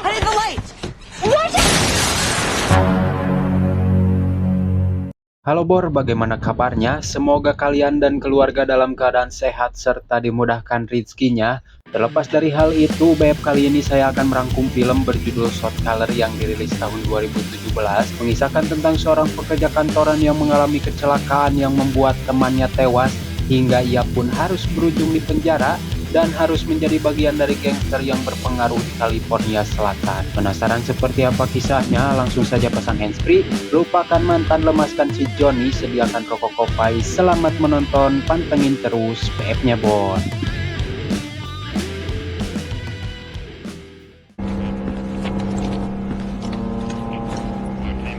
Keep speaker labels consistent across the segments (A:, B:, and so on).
A: I need the light.
B: Halo Bor, bagaimana kabarnya? Semoga kalian dan keluarga dalam keadaan sehat serta dimudahkan rezekinya. Terlepas dari hal itu, BF kali ini saya akan merangkum film berjudul Short Color yang dirilis tahun 2017, mengisahkan tentang seorang pekerja kantoran yang mengalami kecelakaan yang membuat temannya tewas, hingga ia pun harus berujung di penjara dan harus menjadi bagian dari gangster yang berpengaruh di California Selatan. Penasaran seperti apa kisahnya? Langsung saja pasang handsfree, lupakan mantan, lemaskan si Johnny, sediakan rokok kopai. Selamat menonton, pantengin terus PF-nya Bon.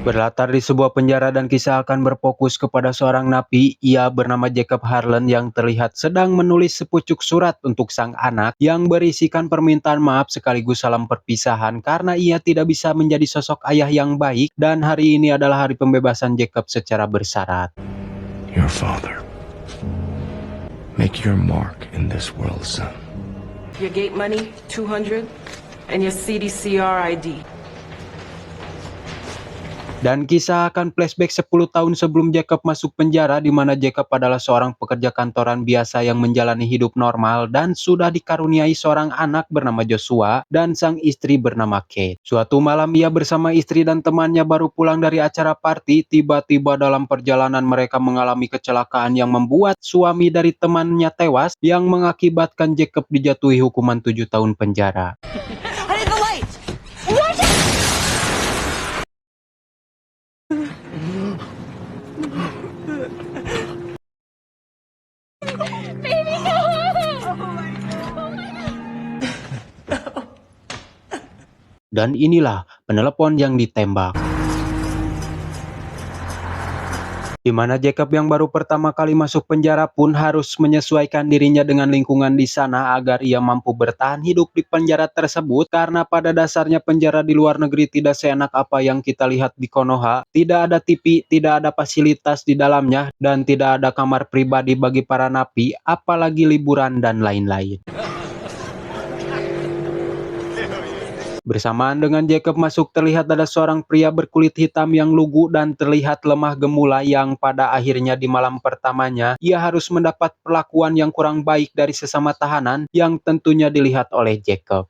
B: Berlatar di sebuah penjara dan kisah akan berfokus kepada seorang napi. Ia bernama Jacob Harlan yang terlihat sedang menulis sepucuk surat untuk sang anak yang berisikan permintaan maaf sekaligus salam perpisahan karena ia tidak bisa menjadi sosok ayah yang baik, dan hari ini adalah hari pembebasan Jacob secara bersyarat.
C: Your father. Make your mark in this world, son.
A: Your gate money, 200, and your CDCR ID.
B: Dan kisah akan flashback 10 tahun sebelum Jacob masuk penjara, di mana Jacob adalah seorang pekerja kantoran biasa yang menjalani hidup normal dan sudah dikaruniai seorang anak bernama Joshua dan sang istri bernama Kate. Suatu malam ia bersama istri dan temannya baru pulang dari acara party, tiba-tiba dalam perjalanan mereka mengalami kecelakaan yang membuat suami dari temannya tewas, yang mengakibatkan Jacob dijatuhi hukuman 7 tahun penjara.
A: I need the light.
B: Dan inilah penelepon yang ditembak. Di mana Jacob yang baru pertama kali masuk penjara pun harus menyesuaikan dirinya dengan lingkungan di sana agar ia mampu bertahan hidup di penjara tersebut, karena pada dasarnya penjara di luar negeri tidak seenak apa yang kita lihat di Konoha. Tidak ada TV, tidak ada fasilitas di dalamnya, dan tidak ada kamar pribadi bagi para napi, apalagi liburan dan lain-lain. Bersamaan dengan Jacob masuk, terlihat ada seorang pria berkulit hitam yang lugu dan terlihat lemah gemula, yang pada akhirnya di malam pertamanya ia harus mendapat perlakuan yang kurang baik dari sesama tahanan yang tentunya dilihat oleh Jacob.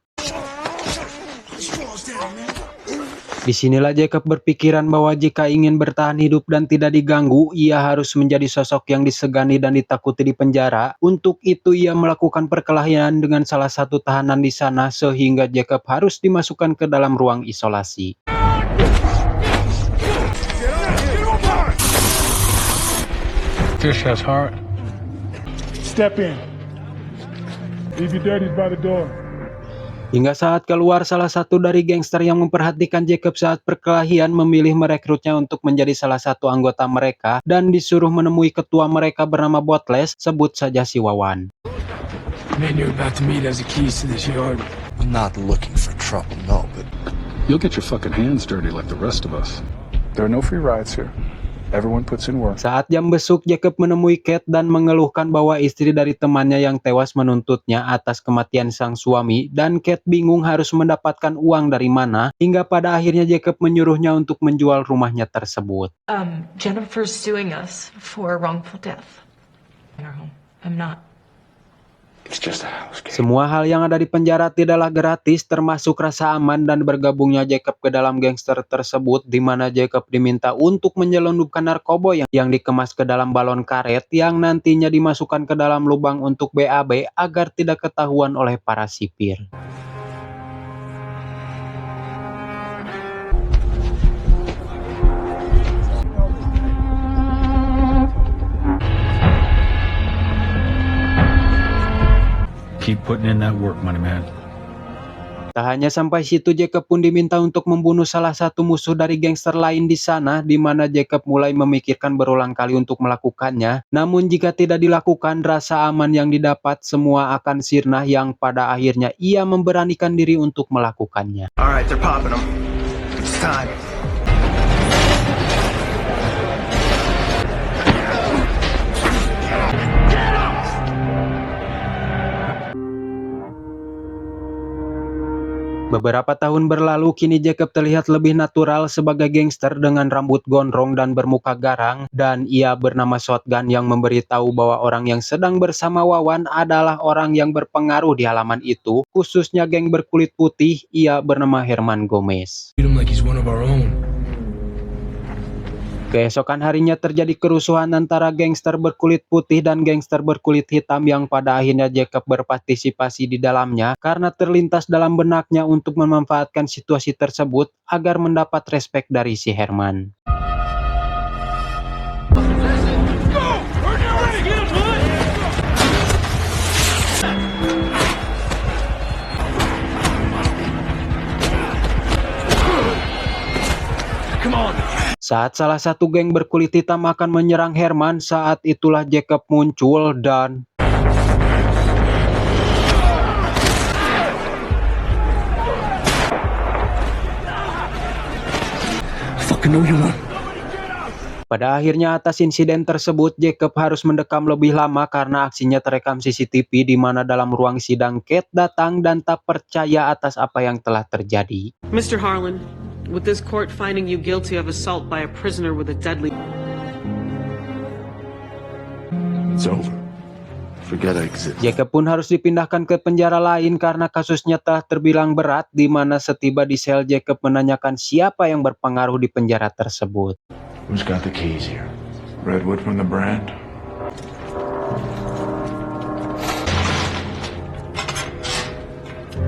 B: Disinilah Jacob berpikiran bahwa jika ingin bertahan hidup dan tidak diganggu, ia harus menjadi sosok yang disegani dan ditakuti di penjara. Untuk itu ia melakukan perkelahian dengan salah satu tahanan di sana, sehingga Jacob harus dimasukkan ke dalam ruang isolasi.
C: Fish has heart.
D: Step in. Leave your dirties by the door.
B: Hingga saat keluar, salah satu dari gangster yang memperhatikan Jacob saat perkelahian memilih merekrutnya untuk menjadi salah satu anggota mereka dan disuruh menemui ketua mereka bernama Botless, sebut saja si Wawan.
C: Man, you're about to meet as the keys to this yard.
E: I'm not looking for trouble, no, but
F: You'll get your fucking hands dirty like the rest of us.
D: There are no free rides here. Everyone puts in work.
B: Saat jam besuk, Jacob menemui Kate dan mengeluhkan bahwa istri dari temannya yang tewas menuntutnya atas kematian sang suami, dan Kate bingung harus mendapatkan uang dari mana, hingga pada akhirnya Jacob menyuruhnya untuk menjual rumahnya tersebut.
G: Jennifer's suing us for wrongful death in our home. I'm not.
C: It's just a house, kid.
B: Semua hal yang ada di penjara tidaklah gratis, termasuk rasa aman dan bergabungnya Jacob ke dalam gangster tersebut, di mana Jacob diminta untuk menyelundupkan narkoba yang dikemas ke dalam balon karet yang nantinya dimasukkan ke dalam lubang untuk BAB agar tidak ketahuan oleh para sipir.
F: Keep putting in that work, money man.
B: Tak hanya sampai situ, Jacob pun diminta untuk membunuh salah satu musuh dari gangster lain di sana, di mana Jacob mulai memikirkan berulang kali untuk melakukannya. Namun jika tidak dilakukan, rasa aman yang didapat semua akan sirna, yang pada akhirnya ia memberanikan diri untuk melakukannya.
E: alright, they're popping them. It's time.
B: Beberapa tahun berlalu, kini Jacob terlihat lebih natural sebagai gangster dengan rambut gondrong dan bermuka garang, dan ia bernama Shotgun yang memberitahu bahwa orang yang sedang bersama Wawan adalah orang yang berpengaruh di halaman itu, khususnya geng berkulit putih. Ia bernama Herman Gomez.
C: Treat him like he's one of our own.
B: Keesokan harinya terjadi kerusuhan antara gangster berkulit putih dan gangster berkulit hitam yang pada akhirnya Jacob berpartisipasi di dalamnya karena terlintas dalam benaknya untuk memanfaatkan situasi tersebut agar mendapat respek dari si Herman. Saat salah satu geng berkulit hitam akan menyerang Herman, saat itulah Jacob muncul dan
C: Fucking know you want.
B: pada akhirnya atas insiden tersebut Jacob harus mendekam lebih lama karena aksinya terekam CCTV di mana dalam ruang sidang Kate datang dan tak percaya atas apa yang telah terjadi.
H: Mr. Harlan, with this court finding you guilty of assault by a prisoner with a deadly...
C: It's over. Forget I exist.
B: Jacob pun harus dipindahkan ke penjara lain karena kasusnya telah terbilang berat, di mana setiba di sel Jacob menanyakan siapa yang berpengaruh di penjara tersebut.
C: Who's got the keys here? Redwood from the brand?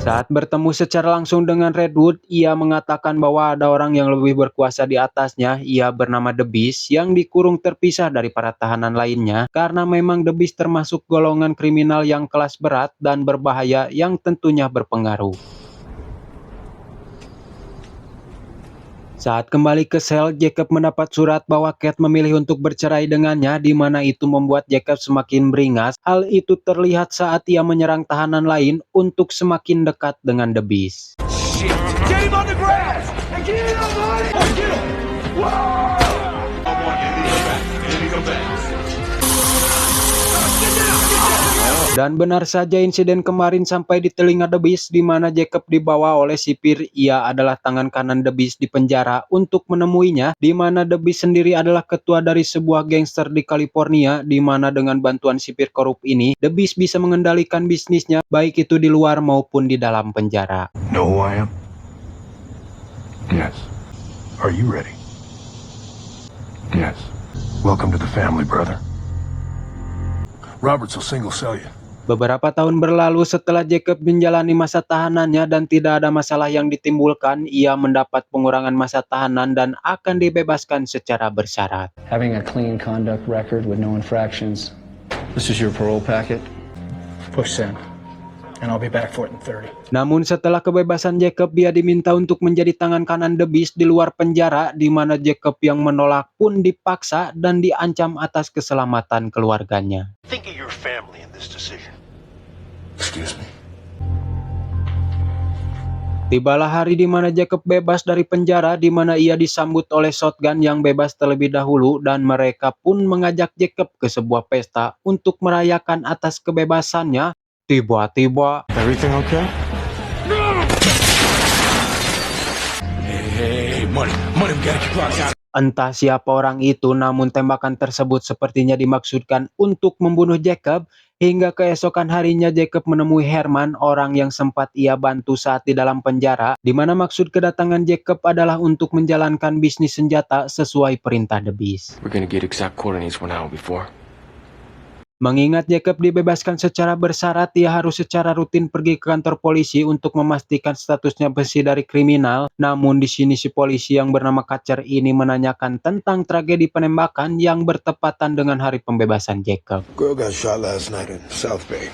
B: Saat bertemu secara langsung dengan Redwood, ia mengatakan bahwa ada orang yang lebih berkuasa di atasnya. Ia bernama The Beast yang dikurung terpisah dari para tahanan lainnya karena memang The Beast termasuk golongan kriminal yang kelas berat dan berbahaya yang tentunya berpengaruh. Saat kembali ke sel, Jacob mendapat surat bahwa Kate memilih untuk bercerai dengannya, di mana itu membuat Jacob semakin beringas. Hal itu terlihat saat ia menyerang tahanan lain untuk semakin dekat dengan The Beast. Dan benar saja insiden kemarin sampai di telinga The Beast, di mana Jacob dibawa oleh sipir. Ia adalah tangan kanan The Beast di penjara untuk menemuinya, di mana The Beast sendiri adalah ketua dari sebuah gangster di California, di mana dengan bantuan sipir korup ini, The Beast bisa mengendalikan bisnisnya, baik itu di luar maupun di dalam penjara.
C: Know who I am? Yes. Are you ready? Yes. Welcome to the family, brother. Roberts will single cell you.
B: Beberapa tahun berlalu setelah Jacob menjalani masa tahanannya dan tidak ada masalah yang ditimbulkan, ia mendapat pengurangan masa tahanan dan akan dibebaskan secara bersyarat.
I: Having a clean conduct record with no infractions. This is your parole packet.
J: Push send, and I'll be back for it in 30.
B: Namun setelah kebebasan Jacob, dia diminta untuk menjadi tangan kanan The Beast di luar penjara, di mana Jacob yang menolak pun dipaksa dan diancam atas keselamatan keluarganya.
E: Think of your family in this decision.
C: Excuse me.
B: Tibalah hari di mana Jacob bebas dari penjara, di mana ia disambut oleh Shotgun yang bebas terlebih dahulu, dan mereka pun mengajak Jacob ke sebuah pesta untuk merayakan atas kebebasannya. Tiba-tiba,
C: Everything okay? Hey, money, we gotta keep clocks out.
B: entah siapa orang itu, namun tembakan tersebut sepertinya dimaksudkan untuk membunuh Jacob. Hingga keesokan harinya Jacob menemui Herman, orang yang sempat ia bantu saat di dalam penjara, di mana maksud kedatangan Jacob adalah untuk menjalankan bisnis senjata sesuai perintah The Beast.
C: We're gonna get exact coordinates 1 hour before.
B: Mengingat Jacob dibebaskan secara bersyarat, ia harus secara rutin pergi ke kantor polisi untuk memastikan statusnya bersih dari kriminal. Namun di sini si polisi yang bernama Catcher ini menanyakan tentang tragedi penembakan yang bertepatan dengan hari pembebasan Jacob.
E: Girl got shot last night in South Bay.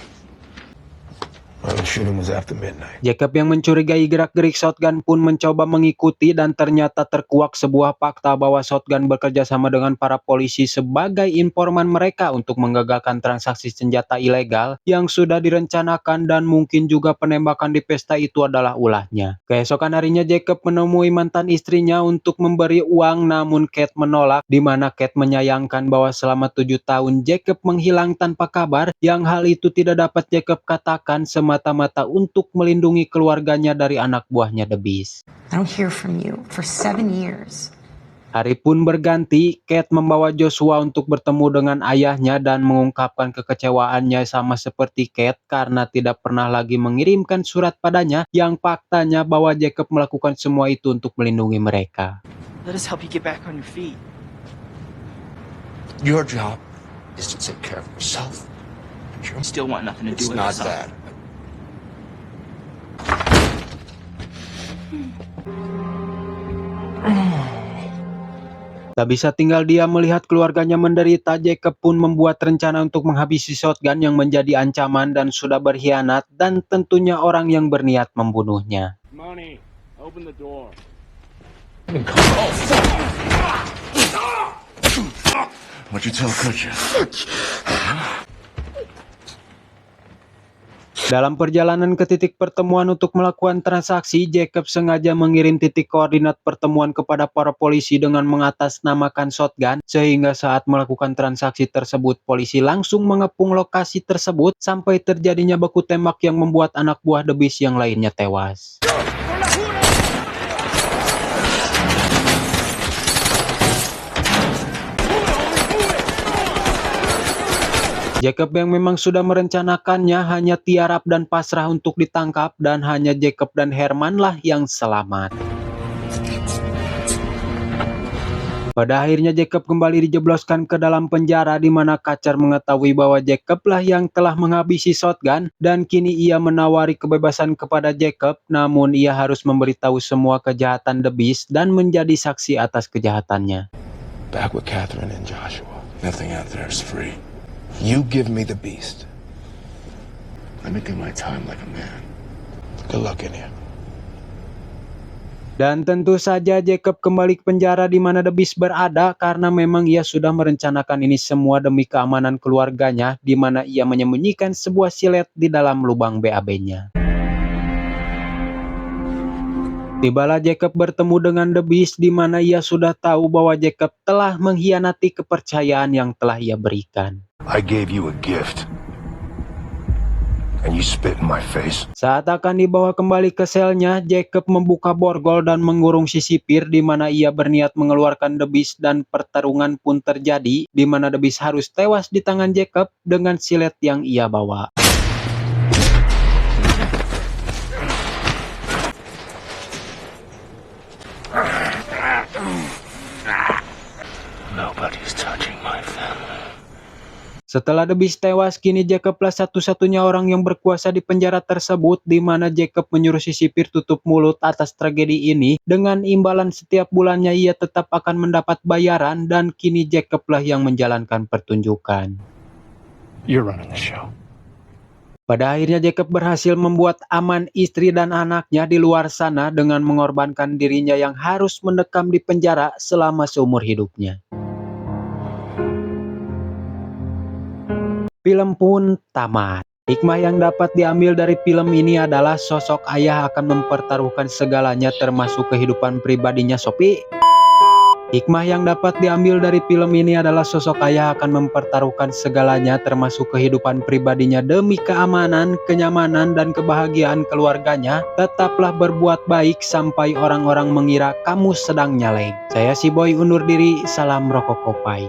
E: The shooting was after midnight.
B: Jacob yang mencurigai gerak-gerik Shotgun pun mencoba mengikuti, dan ternyata terkuak sebuah fakta bahwa Shotgun bekerja sama dengan para polisi sebagai informan mereka untuk menggagalkan transaksi senjata ilegal yang sudah direncanakan, dan mungkin juga penembakan di pesta itu adalah ulahnya. Keesokan harinya Jacob menemui mantan istrinya untuk memberi uang, namun Kate menolak, di mana Kate menyayangkan bahwa selama 7 tahun Jacob menghilang tanpa kabar, yang hal itu tidak dapat Jacob katakan semata-mata untuk melindungi keluarganya dari anak buahnya The Beast.
K: I don't hear from you for 7 years.
B: Hari pun berganti, Kate membawa Joshua untuk bertemu dengan ayahnya dan mengungkapkan kekecewaannya sama seperti Kate karena tidak pernah lagi mengirimkan surat padanya yang faktanya bahwa Jacob melakukan semua itu untuk melindungi mereka.
J: Let us help you get back on your feet.
E: Your job is to take care of yourself.
J: You still want nothing to do
E: It's
J: with
E: not
J: us, huh?
E: that.
B: Tak bisa tinggal diam melihat keluarganya menderita, Jacob pun membuat rencana untuk menghabisi Shotgun yang menjadi ancaman dan sudah berkhianat dan tentunya orang yang berniat membunuhnya.
D: Money, open the door.
C: What'd you tell Kutcher?
B: Dalam perjalanan ke titik pertemuan untuk melakukan transaksi, Jacob sengaja mengirim titik koordinat pertemuan kepada para polisi dengan mengatasnamakan Shotgun, sehingga saat melakukan transaksi tersebut, polisi langsung mengepung lokasi tersebut sampai terjadinya baku tembak yang membuat anak buah The Beast yang lainnya tewas. Jacob yang memang sudah merencanakannya hanya tiarap dan pasrah untuk ditangkap dan hanya Jacob dan Herman lah yang selamat. Pada akhirnya Jacob kembali dijebloskan ke dalam penjara di mana Kutcher mengetahui bahwa Jacob lah yang telah menghabisi Shotgun dan kini ia menawari kebebasan kepada Jacob, namun ia harus memberitahu semua kejahatan The Beast dan menjadi saksi atas kejahatannya.
E: Back with Catherine and Joshua. Nothing out there is free. You give me the Beast.
C: Let me do my time like a man.
E: Good luck in here.
B: Dan tentu saja Jacob kembali ke penjara di mana The Beast berada karena memang ia sudah merencanakan ini semua demi keamanan keluarganya, di mana ia menyembunyikan sebuah silet di dalam lubang BAB-nya. Tibalah Jacob bertemu dengan The Beast di mana ia sudah tahu bahwa Jacob telah mengkhianati kepercayaan yang telah ia berikan.
E: I gave you a gift. And you spit in my face.
B: Saat akan dibawa kembali ke selnya, Jacob membuka borgol dan mengurung si sipir di mana ia berniat mengeluarkan The Beast dan pertarungan pun terjadi di mana The Beast harus tewas di tangan Jacob dengan silet yang ia bawa.
C: Nobody's touching my family.
B: Setelah The Beast tewas, kini Jacoblah satu-satunya orang yang berkuasa di penjara tersebut, di mana Jacob menyuruh si sipir tutup mulut atas tragedi ini. Dengan imbalan setiap bulannya ia tetap akan mendapat bayaran, dan kini Jacoblah yang menjalankan pertunjukan.
J: You're running the show.
B: Pada akhirnya Jacob berhasil membuat aman istri dan anaknya di luar sana dengan mengorbankan dirinya yang harus mendekam di penjara selama seumur hidupnya. Film pun tamat. Hikmah yang dapat diambil dari film ini adalah sosok ayah akan mempertaruhkan segalanya termasuk kehidupan pribadinya. Sopi. Hikmah yang dapat diambil dari film ini adalah sosok ayah akan mempertaruhkan segalanya termasuk kehidupan pribadinya demi keamanan, kenyamanan, dan kebahagiaan keluarganya. Tetaplah berbuat baik sampai orang-orang mengira kamu sedang nyalek. Saya si Boy undur diri, salam rokok kopai.